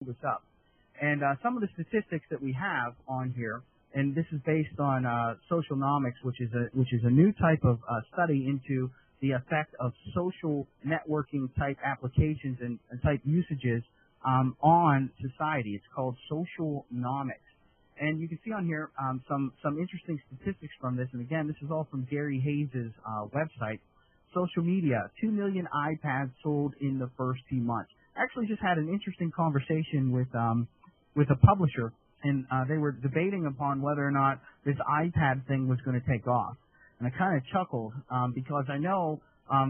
this up. And some of the statistics that we have on here, and this is based on socialnomics, which is a new type of study into the effect of social networking type applications and type usages on society. It's called socialnomics. And you can see on here some interesting statistics from this. And again, this is all from Gary Hayes' website. Social media, 2 million iPads sold in the first 2 months. I actually just had an interesting conversation with a publisher, and they were debating upon whether or not this iPad thing was going to take off. And I kind of chuckled because I know,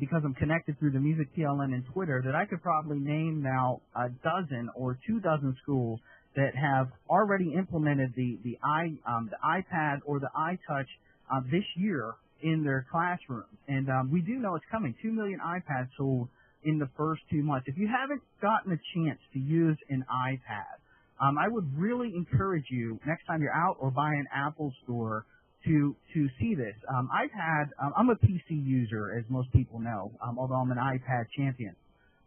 because I'm connected through the Music TLN and Twitter, that I could probably name now a dozen or 24 schools that have already implemented the iPad or the iTouch this year in their classrooms. And we do know it's coming. 2 million iPads sold in the first 2 months. If you haven't gotten a chance to use an iPad, I would really encourage you next time you're out or by an Apple store to see this. I'm a PC user, as most people know, although I'm an iPad champion.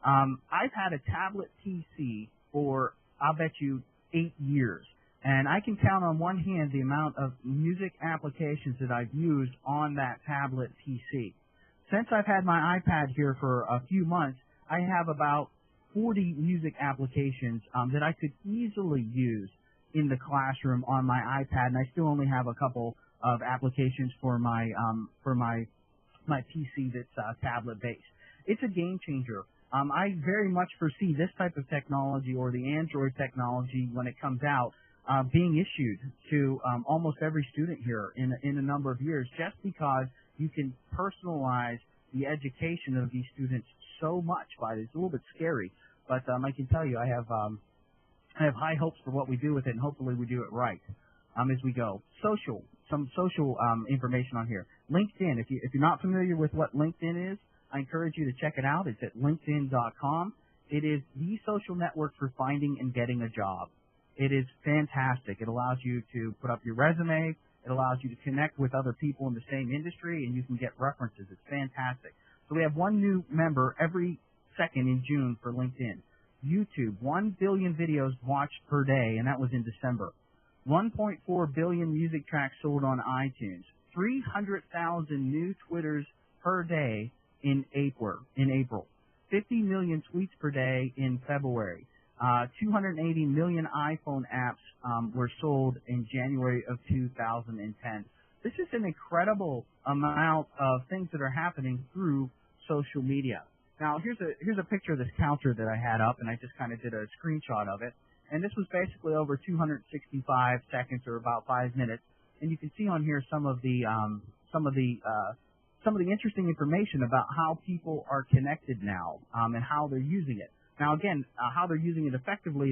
I've had a tablet PC for, I'll bet you, 8 years. And I can count on one hand the amount of music applications that I've used on that tablet PC. Since I've had my iPad here for a few months, I have about 40 music applications that I could easily use in the classroom on my iPad, and I still only have a couple of applications for my PC that's tablet based. It's a game changer. I very much foresee this type of technology, or the Android technology, when it comes out, being issued to almost every student here in a number of years, just because you can personalize the education of these students so much by this. It's a little bit scary, but I can tell you I have high hopes for what we do with it, and hopefully we do it right as we go. Some social information on here. LinkedIn. If you're not familiar with what LinkedIn is, I encourage you to check it out. It's at linkedin.com. It is the social network for finding and getting a job. It is fantastic. It allows you to put up your resume. It allows you to connect with other people in the same industry, and you can get references. It's fantastic. So we have one new member every second in June for LinkedIn. YouTube, 1 billion videos watched per day, and that was in December. 1.4 billion music tracks sold on iTunes. 300,000 new Twitters per day in April. 50 million tweets per day in February. 280 million iPhone apps were sold in January of 2010. This is an incredible amount of things that are happening through social media. Now, here's a picture of this counter that I had up, and I just kind of did a screenshot of it. And this was basically over 265 seconds, or about 5 minutes. And you can see on here some of the interesting information about how people are connected now and how they're using it. Now, again, how they're using it effectively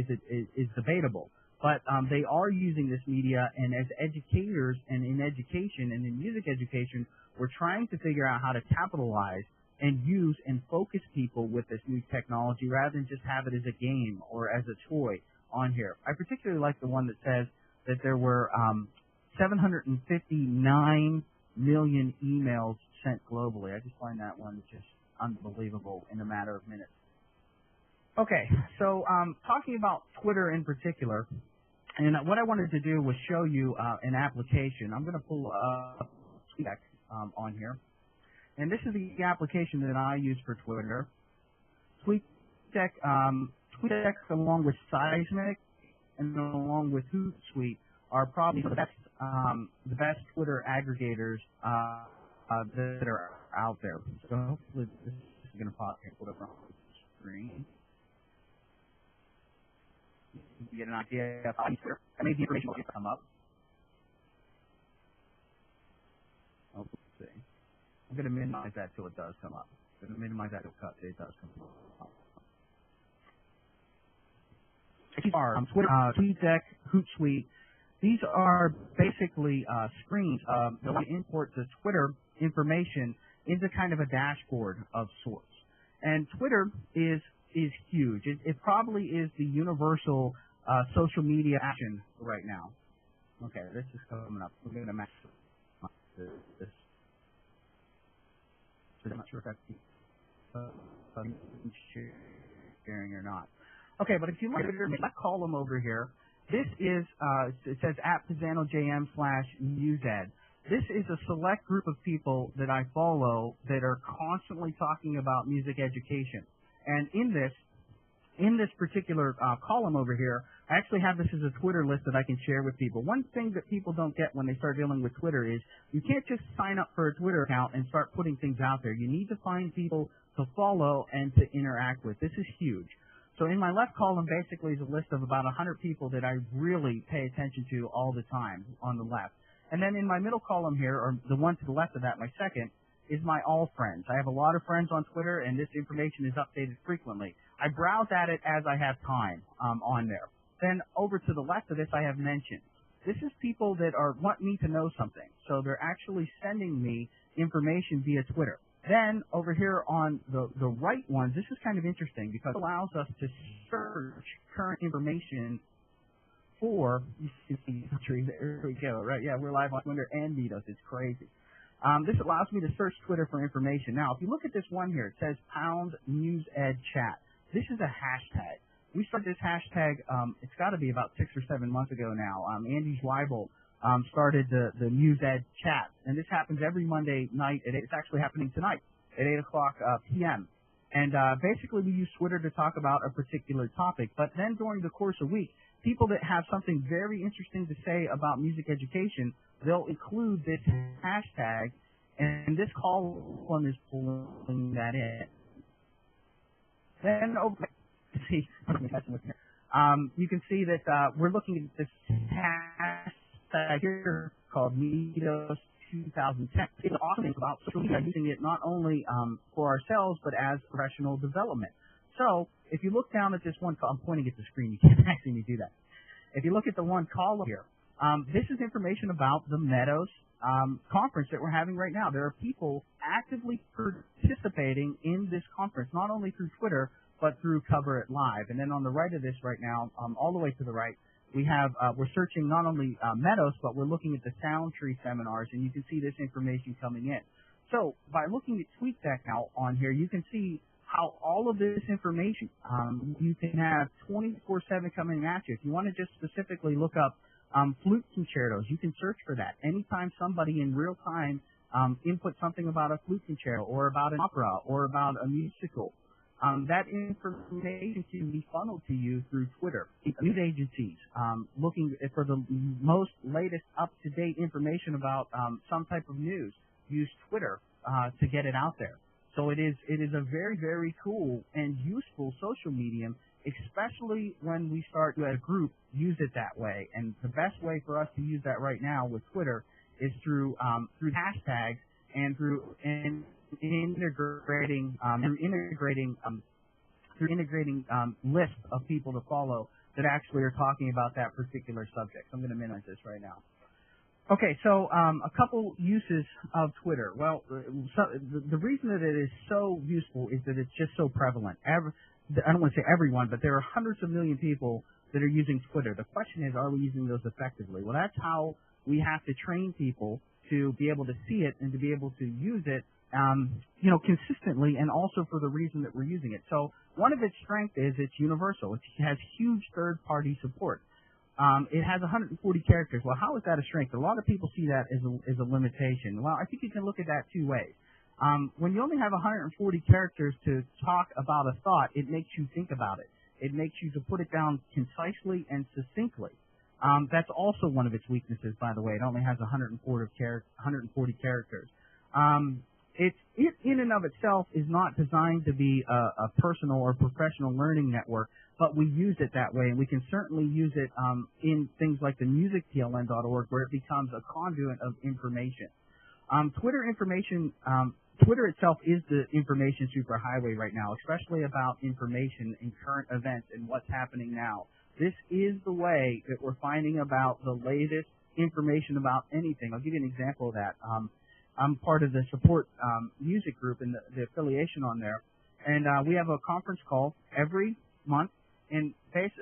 is debatable, but they are using this media, and as educators and in education and in music education, we're trying to figure out how to capitalize and use and focus people with this new technology rather than just have it as a game or as a toy on here. I particularly like the one that says that there were 759 million emails sent globally. I just find that one just unbelievable in a matter of minutes. Okay, so talking about Twitter in particular, and what I wanted to do was show you an application. I'm going to pull up TweetDeck on here. And this is the application that I use for Twitter. TweetDeck along with Seismic and along with Hootsuite are probably the best Twitter aggregators that are out there. So hopefully this is going to pop here, put up on the screen. You can get an idea of how Twitter, maybe the information will come up. Oh, let's see. I'm going to minimize that till it does come up. I'm going to minimize that till it does come up. Twitter, TweetDeck, Hootsuite, these are basically screens that will import the Twitter information into kind of a dashboard of sorts. And Twitter is huge. It probably is the universal social media action right now. Okay, this is coming up. We're going to match this. I'm not sure if that's sharing or not. Okay, but if you look at the column over here, this is, it says at PisanoJM/NewsEd. This is a select group of people that I follow that are constantly talking about music education. And in this particular column over here, I actually have this as a Twitter list that I can share with people. One thing that people don't get when they start dealing with Twitter is you can't just sign up for a Twitter account and start putting things out there. You need to find people to follow and to interact with. This is huge. So in my left column basically is a list of about 100 people that I really pay attention to all the time on the left. And then in my middle column here, or the one to the left of that, my second, is my all friends. I have a lot of friends on Twitter, and this information is updated frequently. I browse at it as I have time on there. Then over to the left of this, I have mentions. This is people that want me to know something. So they're actually sending me information via Twitter. Then over here on the right ones, this is kind of interesting because it allows us to search current information for, there we go, right? Yeah, we're live on Twitter and METOS. It's crazy. This allows me to search Twitter for information. Now, if you look at this one here, it says #NewsEdChat. This is a hashtag. We started this hashtag, it's got to be about 6 or 7 months ago now. Andy Schweibel started the NewsEd chat, and this happens every Monday night. It's actually happening tonight at 8 o'clock p.m. And basically we use Twitter to talk about a particular topic, but then during the course of the week, people that have something very interesting to say about music education, they'll include this hashtag, and this column is pulling that in. Then over, you can see that we're looking at this hashtag here called METOS 2010. It's awesome thing about social media, using it not only for ourselves, but as professional development. So if you look down at this one, I'm pointing at the screen, you can't actually do that. If you look at the one column here, this is information about the METOS conference that we're having right now. There are people actively participating in this conference, not only through Twitter, but through Cover It Live. And then on the right of this right now, all the way to the right, we have, we're searching not only METOS, but we're looking at the Soundtree seminars, and you can see this information coming in. So by looking at TweetDeck now on here, you can see how all of this information, you can have 24/7 coming at you. If you want to just specifically look up flute concertos, you can search for that. Anytime somebody in real time input something about a flute concerto or about an opera or about a musical, that information can be funneled to you through Twitter. News agencies looking for the most latest up-to-date information about some type of news use Twitter to get it out there. So it is a very, very cool and useful social medium, especially when we start to, as a group, use it that way. And the best way for us to use that right now with Twitter is through hashtags and through integrating lists of people to follow that actually are talking about that particular subject. I'm going to minimize this right now. Okay, so a couple uses of Twitter. Well, the reason that it is so useful is that it's just so prevalent. I don't want to say everyone, but there are hundreds of million people that are using Twitter. The question is, are we using those effectively? Well, that's how we have to train people to be able to see it and to be able to use it, consistently, and also for the reason that we're using it. So one of its strengths is it's universal. It has huge third-party support. It has 140 characters. Well, how is that a strength? A lot of people see that as a limitation. Well, I think you can look at that two ways. When you only have 140 characters to talk about a thought, it makes you think about it. It makes you to put it down concisely and succinctly. That's also one of its weaknesses, by the way. It only has 140 characters. It in and of itself is not designed to be a personal or professional learning network, but we use it that way, and we can certainly use it in things like the musictln.org, where it becomes a conduit of information. Twitter itself is the information superhighway right now, especially about information in current events and what's happening now. This is the way that we're finding about the latest information about anything. I'll give you an example of that. I'm part of the support music group and the affiliation on there, and we have a conference call every month. And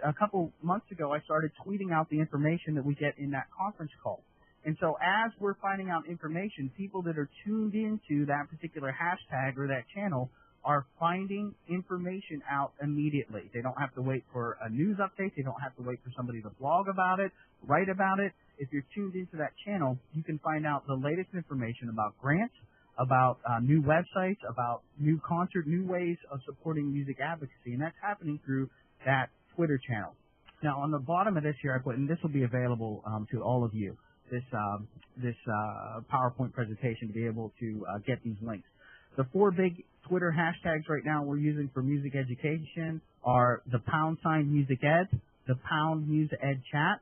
a couple months ago, I started tweeting out the information that we get in that conference call. And so as we're finding out information, people that are tuned into that particular hashtag or that channel are finding information out immediately. They don't have to wait for a news update. They don't have to wait for somebody to blog about it, write about it. If you're tuned into that channel, you can find out the latest information about grants, about new websites, about new ways of supporting music advocacy, and that's happening through that Twitter channel. Now, on the bottom of this here, I put, and this will be available to all of you, this PowerPoint presentation, to be able to get these links. The 4 big Twitter hashtags right now we're using for music education are the #MusicEd, the #MusicEdChat,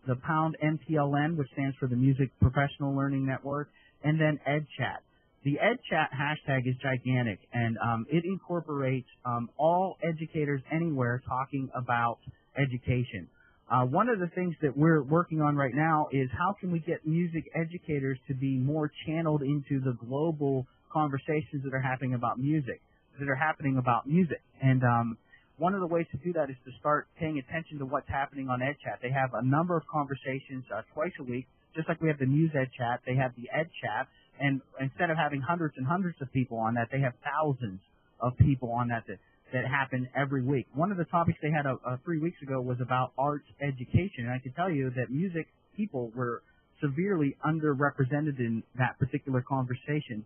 the #MPLN, which stands for the Music Professional Learning Network, and then EdChat. The EdChat hashtag is gigantic, and it incorporates all educators anywhere talking about education. One of the things that we're working on right now is how can we get music educators to be more channeled into the global conversations that are happening about music, And one of the ways to do that is to start paying attention to what's happening on EdChat. They have a number of conversations twice a week, just like we have the News EdChat. They have the EdChat, and instead of having hundreds and hundreds of people on that, they have thousands of people on that happen every week. One of the topics they had 3 weeks ago was about arts education, and I can tell you that music people were severely underrepresented in that particular conversation,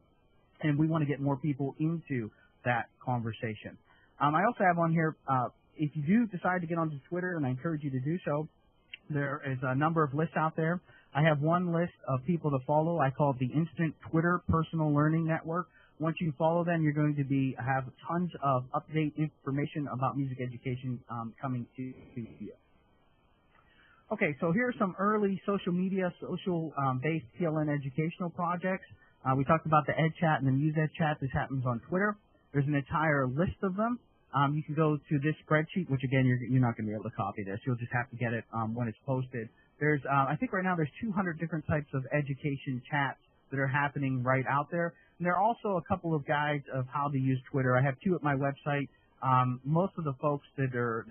and we want to get more people into that conversation. I also have on here, if you do decide to get onto Twitter, and I encourage you to do so, there is a number of lists out there. I have one list of people to follow. I call it the Instant Twitter Personal Learning Network. Once you follow them, you're going to have tons of update information about music education coming to you. Okay, so here are some early social-based PLN educational projects. We talked about the EdChat and the News EdChat. This happens on Twitter. There's an entire list of them. You can go to this spreadsheet, which again, you're not going to be able to copy this. You'll just have to get it when it's posted. There's, I think right now there's 200 different types of education chats that are happening right out there. And there are also a couple of guides of how to use Twitter. I have 2 at my website. Most of the folks that are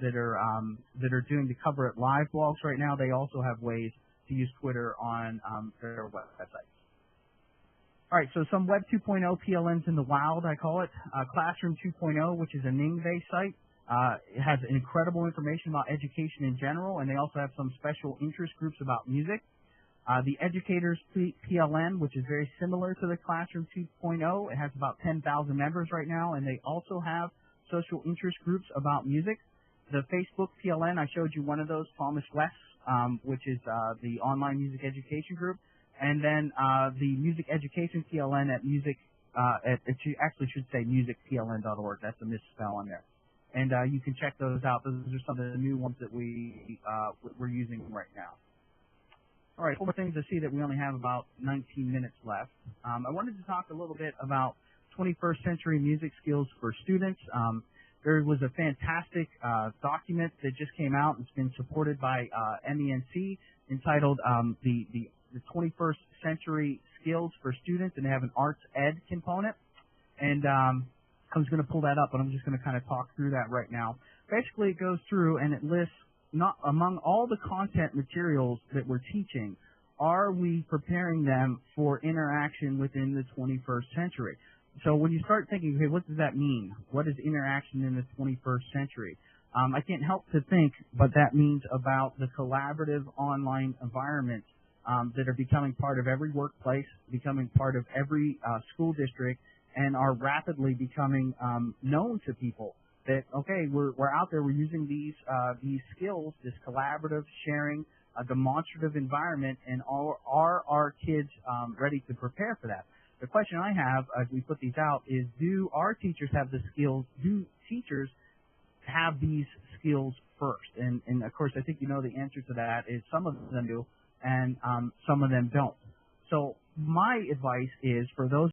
doing the Cover It Live blogs right now, they also have ways to use Twitter on their websites. All right, so some Web 2.0 PLNs in the wild, I call it. Classroom 2.0, which is a Ning-based site. It has incredible information about education in general, and they also have some special interest groups about music. The Educators PLN, which is very similar to the Classroom 2.0. It has about 10,000 members right now, and they also have social interest groups about music. The Facebook PLN, I showed you one of those, Thomas West, which is the online music education group. And then the Music Education PLN at it actually should say musicpln.org. That's a misspell on there. And you can check those out. Those are some of the new ones that we're using right now. All right, 4 things. I see that we only have about 19 minutes left. I wanted to talk a little bit about 21st century music skills for students. There was a fantastic document that just came out. It's been supported by MENC entitled the 21st Century Skills for Students, and they have an arts ed component. And I was going to pull that up, but I'm just going to kind of talk through that right now. Basically, it goes through and it lists, not among all the content materials that we're teaching, are we preparing them for interaction within the 21st century? So when you start thinking, okay, what does that mean? What is interaction in the 21st century? I can't help to think, but that means about the collaborative online environments that are becoming part of every workplace, becoming part of every school district, and are rapidly becoming known to people. That, okay, we're out there, we're using these skills, this collaborative, sharing, demonstrative environment, and are our kids ready to prepare for that? The question I have as we put these out is, do our teachers have the skills? Do teachers have these skills first? And of course, I think you know the answer to that is some of them do, and some of them don't. So my advice is for those